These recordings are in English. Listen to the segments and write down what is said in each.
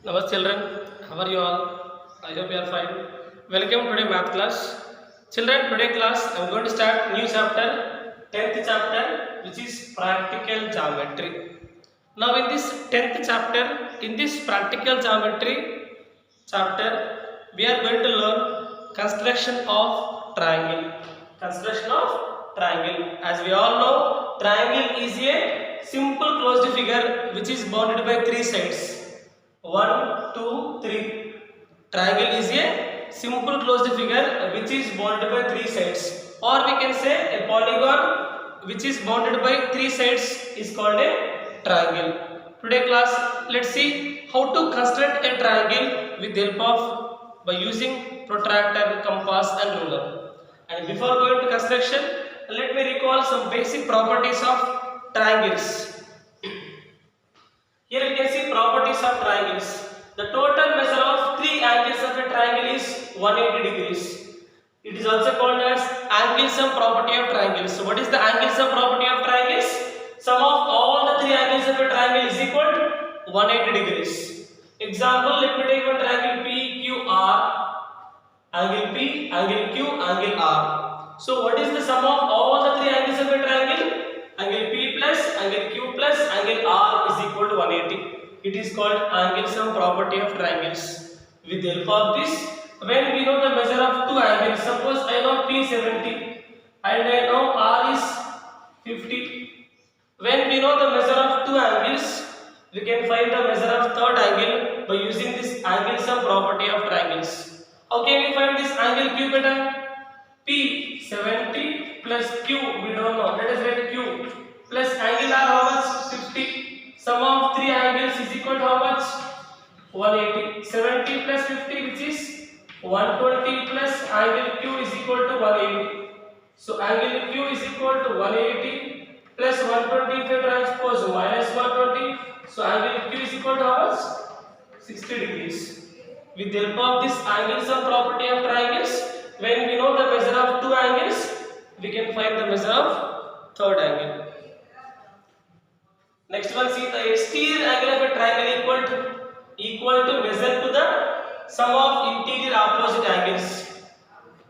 Namaste children, how are you all? I hope you are fine. Welcome to today math class. Children, today class I am going to start new chapter, 10th chapter, which is practical geometry. Now in this 10th chapter, in this practical geometry chapter, we are going to learn construction of triangle. Construction of triangle. As we all know, triangle is a simple closed figure which is bounded by three sides. 1, 2, 3. Triangle is a simple closed figure which is bounded by three sides, or we can say a polygon which is bounded by three sides is called a triangle. Today class, let's see how to construct a triangle with the help of by using protractor, compass and ruler. And before going to construction, let me recall some basic properties of triangles. Here we can see properties of triangles. The total measure of three angles of a triangle is 180 degrees. It is also called as angle sum property of triangles. So what is the angle sum property of triangles? Sum of all the three angles of a triangle is equal to 180 degrees. Example, let me take one triangle PQR, angle P, angle Q, angle R. So what is the sum of all the three angles of a triangle? Angle P plus angle Q plus angle R is equal to 180. It is called angle sum property of triangles. With the help of this, when we know the measure of two angles, suppose I know P 70 and I know R is 50. When we know the measure of two angles, we can find the measure of third angle by using this angle sum property of triangles. How can we find this angle Q beta? P 70 plus Q, we don't know, let us write Q, plus angle R how much? 50. Sum of three angles is equal to how much? 180. 70 plus 50 which is 120 plus angle Q is equal to 180. So angle Q is equal to 180 plus 120 if I transpose minus 120. So angle Q is equal to how much? 60 degrees. With the help of this angle sum property of triangles, when we know the measure of two angles, we can find the measure of third angle. Next one, see the exterior angle of a triangle equal to measure to the sum of interior opposite angles.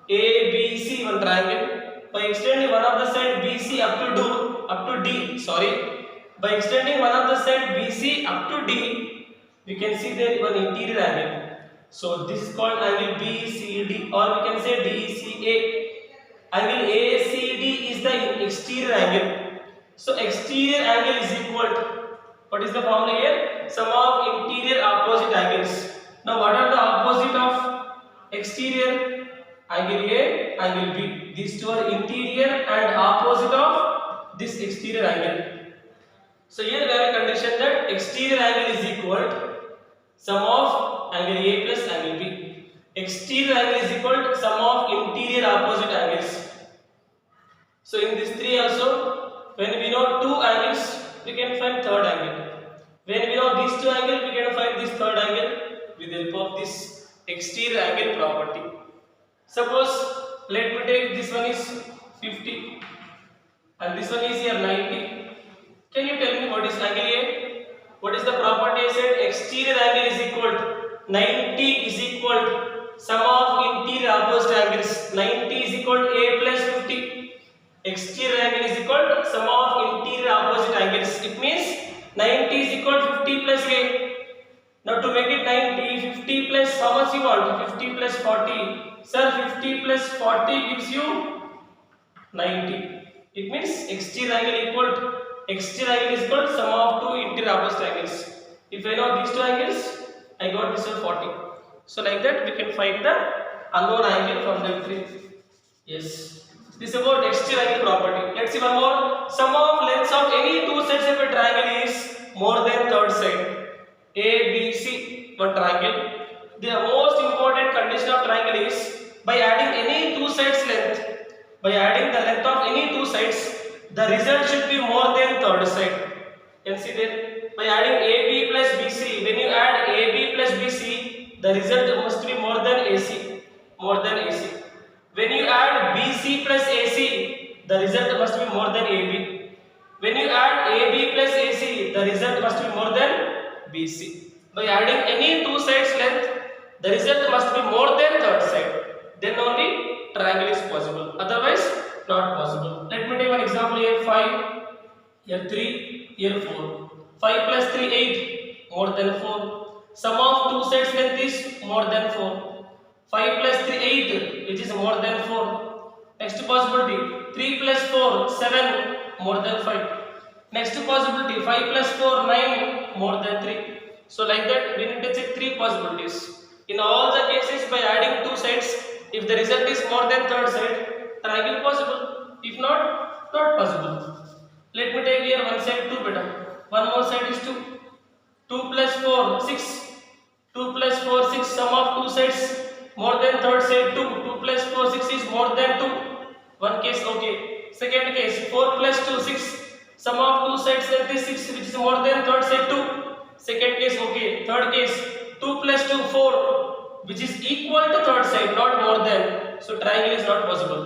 A, B, C, one triangle. By extending one of the side BC up to D, by extending one of the side BC up to D, we can see there one interior angle. So this is called angle BCD, or we can say DCA. Angle ACD is the exterior angle. So exterior angle is equal to, what is the formula here? Sum of interior opposite angles. Now what are the opposite of exterior? Angle A, angle B. These two are interior and opposite of this exterior angle. So here we have a condition that exterior angle is equal to sum of angle A plus angle B. Exterior angle is equal to sum of interior opposite angles. So in these three also, when we know two angles, we can find third angle. When we know these two angles, we can find this third angle with the help of this exterior angle property. Suppose, let me take this one is 50 and this one is here 90. Can you tell me what is angle A? What is the property I said? Exterior angle is equal to 90 is equal to sum of interior opposite angles. 90 is equal to A plus 50. Exterior angle is equal to sum of interior opposite angles. It means 90 is equal to 50 plus A. Now to make it 90, 50 plus how much you want? 50 plus 40. Sir, 50 plus 40 gives you 90. It means exterior angle equal to sum of two interior opposite angles. If I know these two angles, I got this one 40. So like that we can find the unknown angle from the three. Yes. This is about exterior angle property. Let's see one more. Sum of lengths of any two sides of a triangle is more than third side. A, B, C, one triangle. The most important condition of triangle is by adding any two sides length. By adding the length of any two sides, the result should be more than third side. You can see there. By adding AB plus BC, when you add AB plus BC, the result must be more than AC. More than AC. When you add BC plus AC, the result must be more than AB. When you add AB plus AC, the result must be more than BC. by adding any two sides length, the result must be more than third side. Then only triangle is possible. Otherwise, not possible. Let me take one example here. 5, here 3, here 4. 5 plus 3, 8, more than 4. Sum of two sides length is more than 4. 5 plus 3, 8, which is more than 4. Next possibility, 3 plus 4, 7, more than 5. Next possibility, 5 plus 4, 9, more than 3. So like that, we need to check three possibilities. In all the cases, by adding two sides, if the result is more than third side, triangle possible. If not, not possible. Let me take here one side 2 beta. One more side is 2. 2 plus 4, 6. 2 plus 4, 6. Sum of two sides more than third side 2. 2 plus 4, 6 is more than 2. One case okay. Second case, 4 plus 2, 6. Sum of two sides length is 6, which is more than third side 2. Second case okay. Third case, 2 plus 2, 4, which is equal to third side, not more than. So triangle is not possible.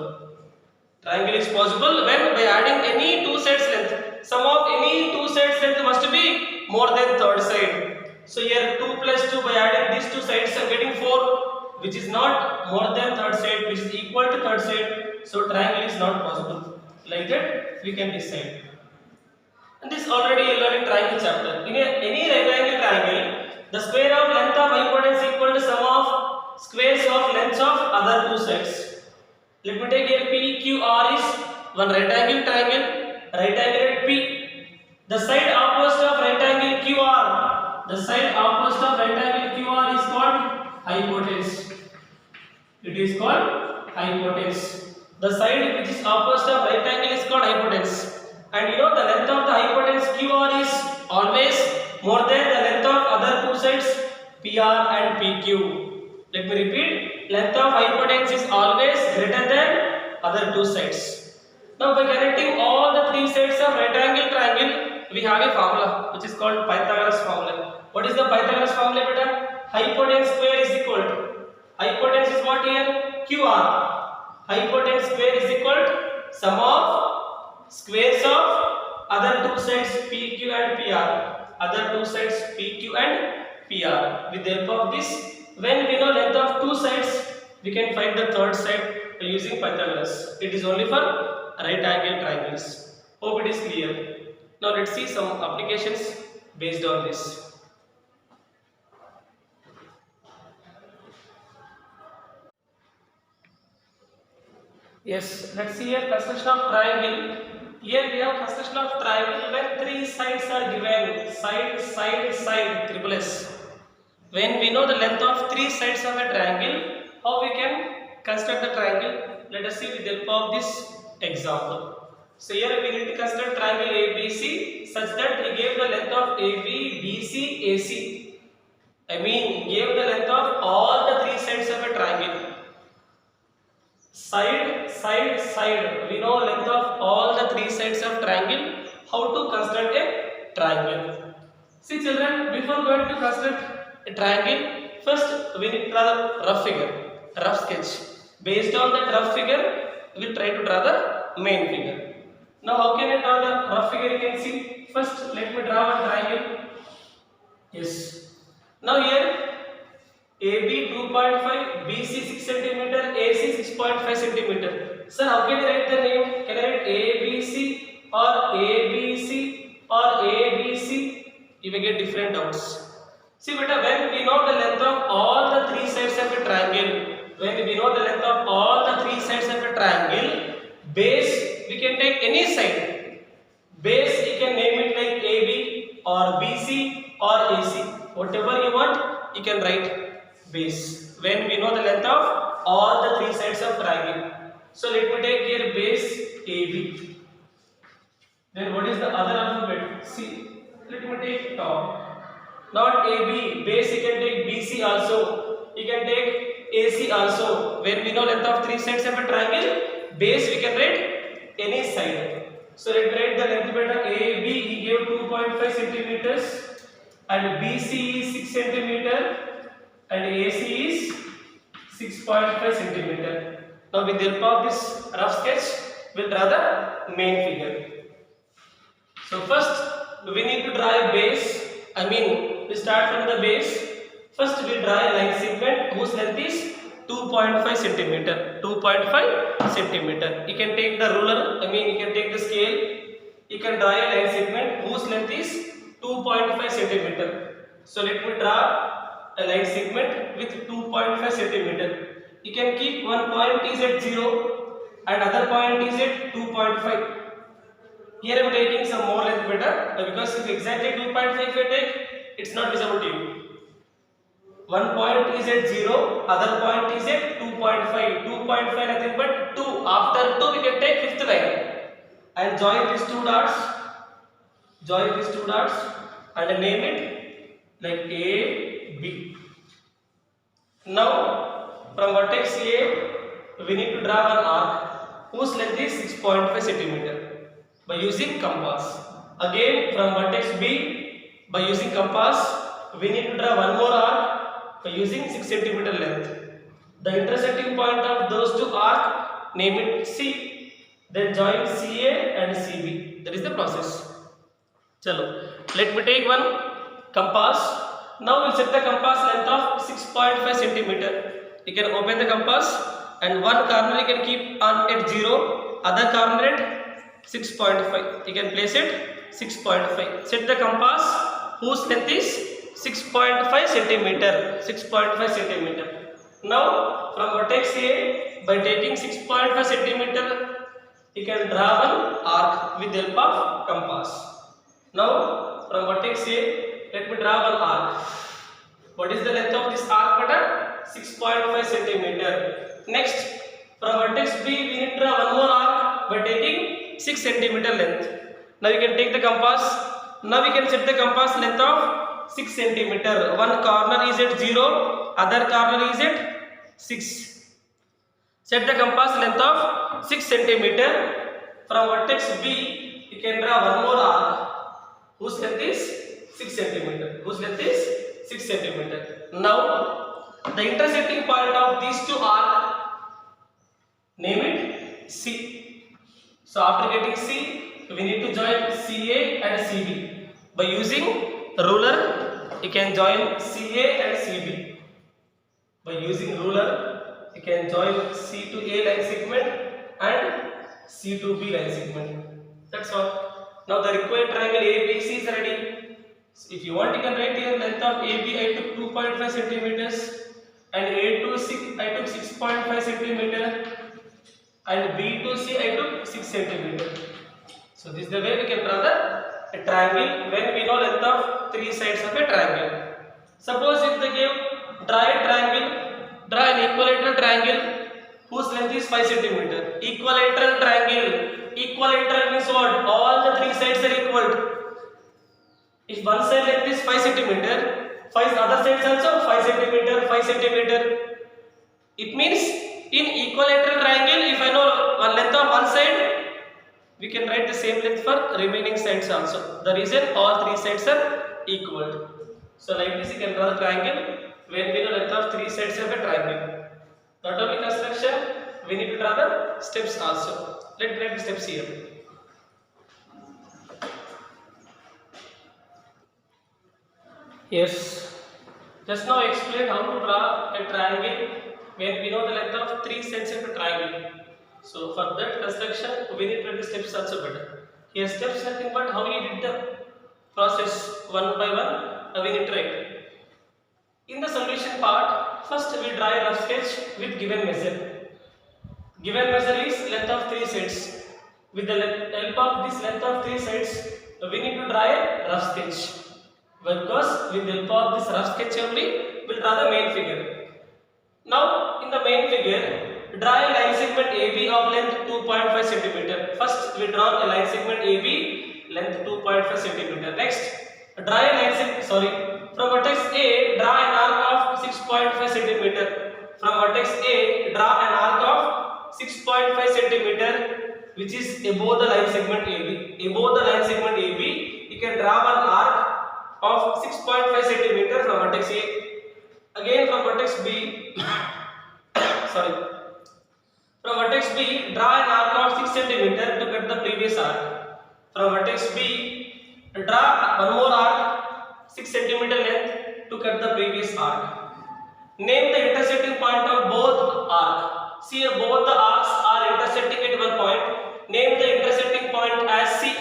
Triangle is possible when by adding any two sides length. Sum of any two sides length must be more than third side. So here 2 plus 2, by adding these two sides I am getting 4, which is not more than third side, which is equal to third side. So triangle is not possible. Like that we can decide. And this already you learned in triangle chapter. In any rectangle triangle, the square of length of hypotenuse equal to sum of squares of lengths of other two sides. Let me take here PQR is one right angle triangle at P. The side opposite of right angle QR, the side opposite of right angle QR is called hypotenuse. It is called hypotenuse. The side which is opposite of right angle is called hypotenuse. And you know the length of the hypotenuse QR is always more than the length of other two sides PR and PQ. Let me repeat, length of hypotenuse is always greater than other two sides. Now by connecting all the three sides of right angle triangle, we have a formula which is called Pythagoras formula. What is the Pythagoras formula beta? Hypotenuse square is equal to, hypotenuse is what here? QR. Hypotenuse square is equal to sum of squares of other two sides PQ and PR. Other two sides PQ and PR. With the help of this, when we know length of two sides, we can find the third side by using Pythagoras. It is only for right angle triangles. Hope it is clear. Now let's see some applications based on this. Yes, let's see here construction of triangle. Here we have construction of triangle when three sides are given. Side, triple S. When we know the length of three sides of a triangle, how we can construct the triangle? Let us see with the help of this example. So here we need to construct triangle ABC such that he gave the length of AB, BC, AC. I mean, gave the length of all the three sides of a triangle. Side. We know length of all the three sides of triangle. How to construct a triangle? See children, before going to construct a triangle, first we need to draw the rough figure, rough sketch. Based on that rough figure, we will try to draw the main figure. Now how can I draw the rough figure? You can see. First let me draw a triangle. Yes. Now here AB 2.5, BC 6 cm, AC 6.5 cm. Sir, how can I write the name? Can I write ABC or ABC or ABC? You may get different doubts. See beta, when we know the length of all the three sides of a triangle, base we can take any side. Base you can name it like AB or BC or AC. Whatever you want, you can write base. When we know the length of all the three sides of triangle. So let me take here base AB. Then what is the other alphabet? C. Let me take top. Not AB, base you can take BC also. You can take AC also. When we know length of three sides of a triangle, base we can write any side. So let me write the length beta. AB he gave 2.5 centimeters and BC is 6 centimeter and AC is 6.5 centimeter. Now with the help of this rough sketch, we'll draw the main figure. So first we need to draw a base. we start from the base. First we draw a line segment whose length is 2.5 centimeter. 2.5 centimeter. You can take the ruler, you can take the scale. You can draw a line segment whose length is 2.5 centimeter. So let me draw a line segment with 2.5 centimeter. You can keep one point is at 0 and other point is at 2.5. Here I am taking some more length better because if exactly 2.5 if I take, it's not visible to you. One point is at 0, other point is at 2.5. 2.5 nothing but 2. After 2 we can take fifth line and join these two dots. Join these two dots and name it like A, B. Now from vertex A we need to draw an arc whose length is 6.5 centimeter by using compass. Again from vertex B by using compass we need to draw one more arc by using 6 centimeter length. The intersecting point of those two arcs, name it C. Then join CA and CB. That is the process. Chalo. Let me take one compass. Now we'll set the compass length of 6.5 centimeter. You can open the compass and one corner you can keep on at 0, other corner at 6.5. You can place it 6.5. Set the compass whose length is 6.5 centimeter. 6.5 centimeter. Now from vertex A by taking 6.5 centimeter you can draw one arc with the help of compass. Now from vertex A let me draw one arc. What is the length of this arc beta? 6.5 centimeter. Next from vertex B we need to draw one more arc by taking 6 centimeter length. Now you can take the compass. Now we can set the compass length of 6 centimeter. One corner is at 0, other corner is at 6. Set the compass length of 6 centimeter. From vertex B, you can draw one more arc whose length is 6 centimeter. Whose length is 6 centimeter. Now, the intersecting point of these two arcs, name it C. So after getting C, we need to join CA and CB by using ruler. You can join CA and CB. By using ruler, you can join C to A line segment and C to B line segment. That's all. Now the required triangle ABC is ready. So if you want, you can write here length of AB I took 2.5 centimeters and A to C I took 6.5 centimeter and B to C I took 6 centimeter. So this is the way we can draw a triangle when we know length of 3 sides of a triangle. Suppose if they give draw a triangle, draw an equilateral triangle whose length is 5 centimeter. Equilateral triangle. Equilateral means what? All the 3 sides are equal. If one side length is 5 centimeter, 5 other sides also 5 centimeter, 5 centimeter. It means in equilateral triangle, if I know one length of one side, we can write the same length for remaining sides also. The reason all 3 sides are equal. So like this you can draw the triangle when we know length of 3 sides of a triangle. Not only construction, we need to draw the steps also. Let's write the steps here. Yes. Just now I explained how to draw a triangle when we know the length of 3 sides of a triangle. So for that construction, we need to write the steps also better. Here steps nothing but how we did the process one by one, we need to write. In the solution part, first we draw a rough sketch with given measure. Given measure is length of 3 sides. With the help of this length of 3 sides, we need to draw a rough sketch. Because with the help of this rough sketch only, we will draw the main figure. Now in the main figure, draw a line segment AB of length 2.5 centimeter. First we draw a line segment AB length 2.5 centimeter. Next, draw a line segment, from vertex A, draw an arc of 6.5 centimeter. From vertex A, draw an arc of 6.5 centimeter, which is above the line segment AB. Above the line segment AB, you can draw an arc of 6.5 centimeter from vertex A. Again from vertex B, from vertex B, draw an arc of 6 centimeter to cut the previous arc. From vertex B, draw one more arc 6 centimeter length cut the previous arc. Name the intersecting point of both arcs. See here, both the arcs are intersecting at one point. Name the intersecting point as C.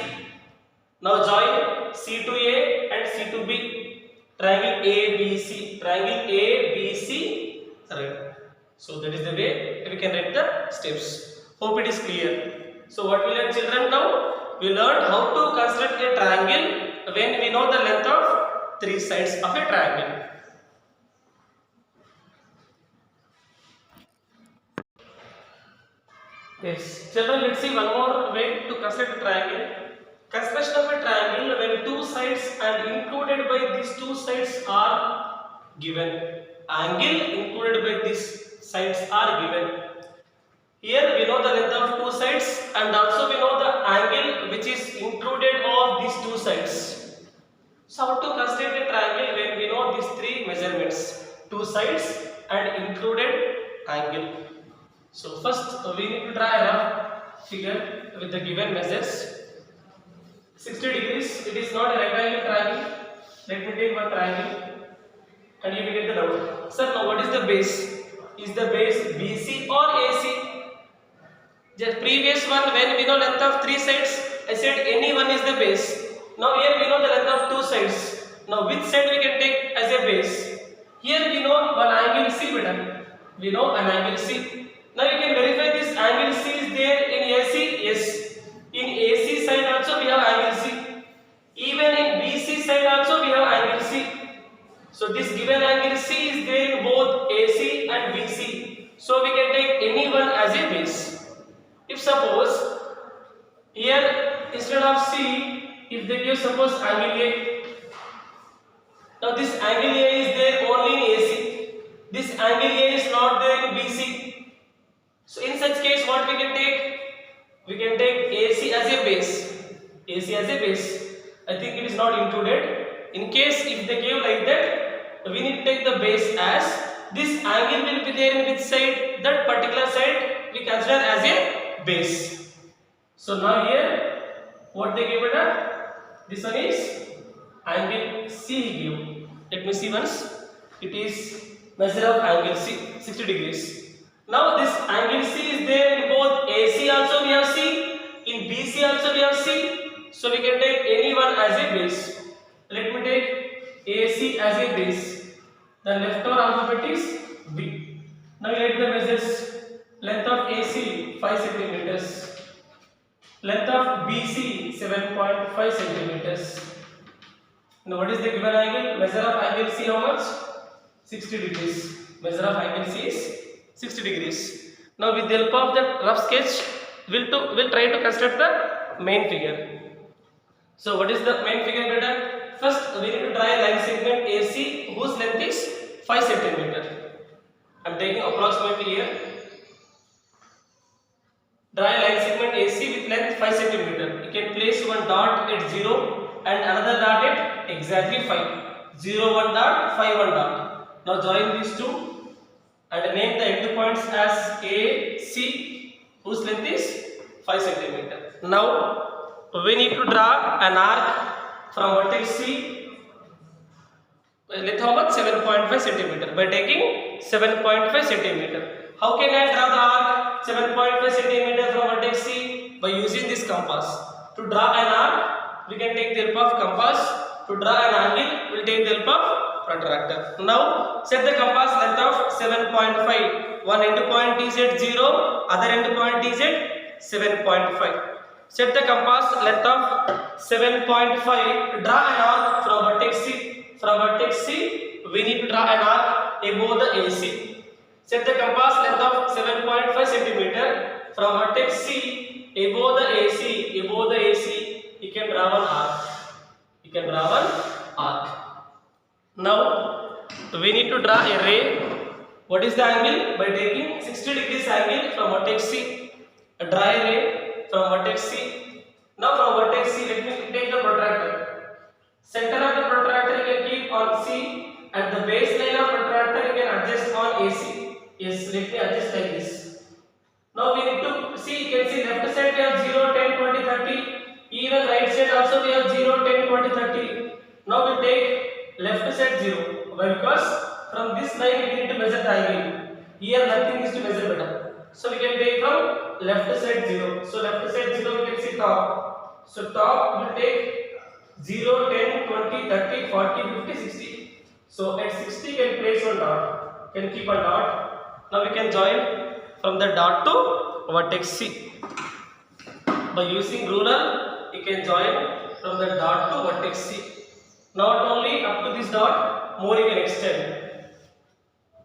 Now join C to A and C to B. Triangle ABC. Triangle ABC. Right. So that is the way we can write the steps. Hope it is clear. So what we learned, children, now? We learned how to construct a triangle when we know the length of three sides of a triangle. Yes, children, let's see one more way to construct a triangle. Construction of a triangle when two sides and included by these two sides are given. Angle included by these sides are given. Here we know the length of two sides and also we know the angle which is included of these two sides. So how to construct a triangle when we know these three measurements, two sides and included angle. So first we need to draw a rough figure with the given measures. 60 degrees, it is not a rectangle triangle. Let me take one triangle and you will get the doubt. Sir, now what is the base? Is the base BC or AC? The previous one, when we know length of three sides, I said any one is the base. Now here we know the length of two sides. Now which side we can take as a base? Here we know one angle C beta. We know an angle C. Now you can verify this angle C is there in AC. Yes. In AC side also we have angle C. Even in BC side also we have angle C. So this given angle C is there in both AC and BC. So we can take any one as a base. If suppose here instead of C, if they give suppose angle A. Now this angle A is there only in AC. This angle A is not there in BC. So in such case what we can take? We can take AC as a base. AC as a base. I think it is not included. In case if they give like that, we need to take the base as this angle will be there in which side? That particular side we consider as a base. So now here what they give it up? This one is angle C he give. Let me see once. It is measure of angle C, 60 degrees. Now this angle C is there in both AC also we have C, in BC also we have C. So we can take any one as a base. Let me take AC as a base. The left over alphabet is B. Now let the measures. Length of AC 5 centimeters. Length of BC 7.5 centimeters. Now what is the given angle? Measure of angle C how much? 60 degrees. Measure of angle C is 60 degrees. Now with the help of that rough sketch, we'll try to construct the main figure. So what is the main figure beta? First we need to draw a line segment AC whose length is 5 cm. I am taking approximately here. Draw a line segment AC with length 5 cm. You can place one dot at 0 and another dot at exactly 5. 0 1 dot, 5 1 dot. Now join these two and name the endpoints as A, C, whose length is 5 cm. Now we need to draw an arc from vertex C. Length how much? 7.5 cm. By taking 7.5 cm. How can I draw the arc 7.5 cm from vertex C? By using this compass. To draw an arc, we can take the help of compass. To draw an angle, we will take the help of protractor. Now set the compass length of 7.5. One end point is at 0, other end point is at 7.5. Set the compass length of 7.5. Draw an arc from vertex C. From vertex C, we need to draw an arc above the AC. Set the compass length of 7.5 cm. From vertex C above the AC. Above the AC, you can draw an arc. You can draw an arc. Now we need to draw a ray. What is the angle? By taking 60 degrees angle from vertex C. Draw a ray from vertex C. Now from vertex C, let me take the protractor. Center of the protractor you can keep on C and the baseline of protractor you can adjust on AC. Yes, let me adjust like this. Now we need to see, you can see left side we have 0, 10, 20, 30. Even right side also we have 0, 10, 20, 30. Now we take left side 0. Why? Because from this line we need to measure the angle. Here nothing is to measure better. So we can take from left side 0. So left side 0 we can see top. So top will take 0, 10, 20, 30, 40, 50, 60. So at 60 can place one dot. Can keep a dot. Now we can join from the dot to vertex C. By using ruler, you can join from the dot to vertex C. Not only up to this dot, more you can extend.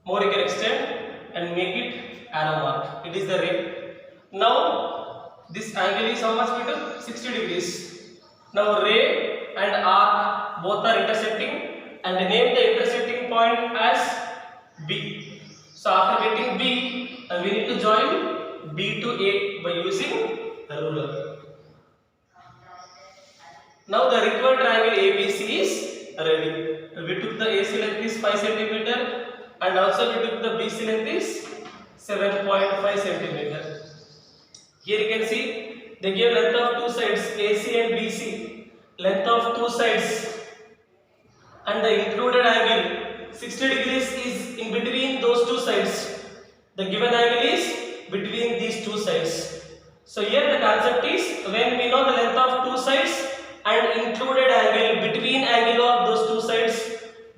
More you can extend and make it arrow mark. It is the ray. Now this angle is how much meter? 60 degrees. Now ray and arc both are intersecting, and name the intersecting point as B. So after getting B, we need to join B to A by using the ruler. Now the required triangle ABC is ready. We took the AC length is 5 cm and also we took the BC length is 7.5 cm. Here you can see they give length of two sides AC and BC, length of two sides, and the included angle 60 degrees is in between those two sides. The given angle is between these two sides. So here the concept is, when we know the length of two sides and included angle between angle of those two sides,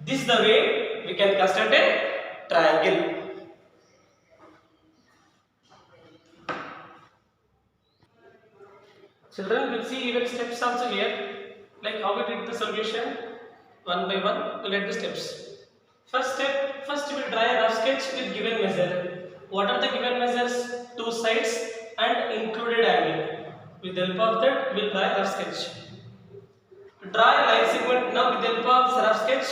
this is the way we can construct a triangle. Children will see even steps also here, like how we did the solution. One by one, we'll get the steps. First step, first we will draw a rough sketch with given measure. What are the given measures? Two sides and included angle. With the help of that, we will draw a rough sketch. Draw a line segment. Now with the help of rough sketch,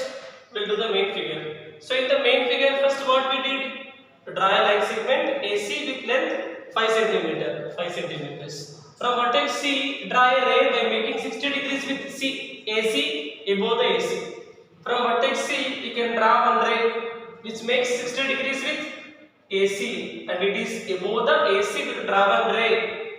we will do the main figure. So in the main figure, first what we did? Draw a line segment AC with length 5 cm. 5 centimeters. From vertex C, draw a ray by making 60 degrees with C, AC above the AC. From vertex C, you can draw one ray which makes 60 degrees with AC, and it is above the AC. We will draw one ray.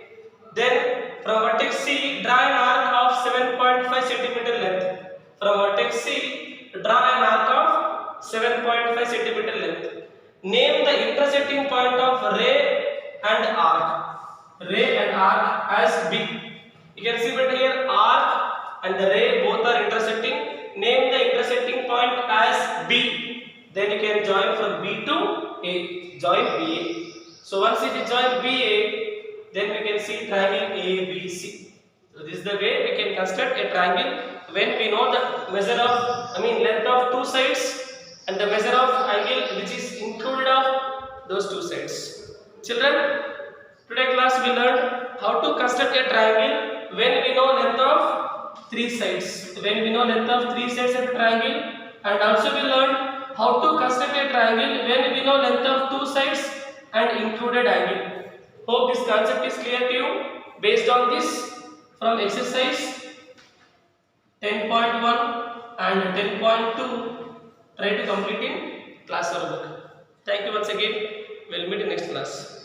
Then from vertex C, draw an arc of 7.5 cm length. From vertex C, draw an arc of 7.5 cm length. Name the intersecting point of ray and arc. Ray and arc as B. You can see that here arc and the ray both are intersecting. Name the intersecting point as B. Then you can join from B to A. Join BA. So once it is joined BA, then we can see triangle ABC. So this is the way we can construct a triangle when we know the measure of, length of two sides and the measure of angle which is included of those two sides. Children, today class we learned how to construct a triangle when we know length of three sides. When we know length of three sides of a triangle, and also we learned how to construct a triangle when we know length of two sides and included angle. Hope this concept is clear to you. Based on this, from exercise 10.1 and 10.2, try to complete in class or book. Thank you once again. We'll meet in next class.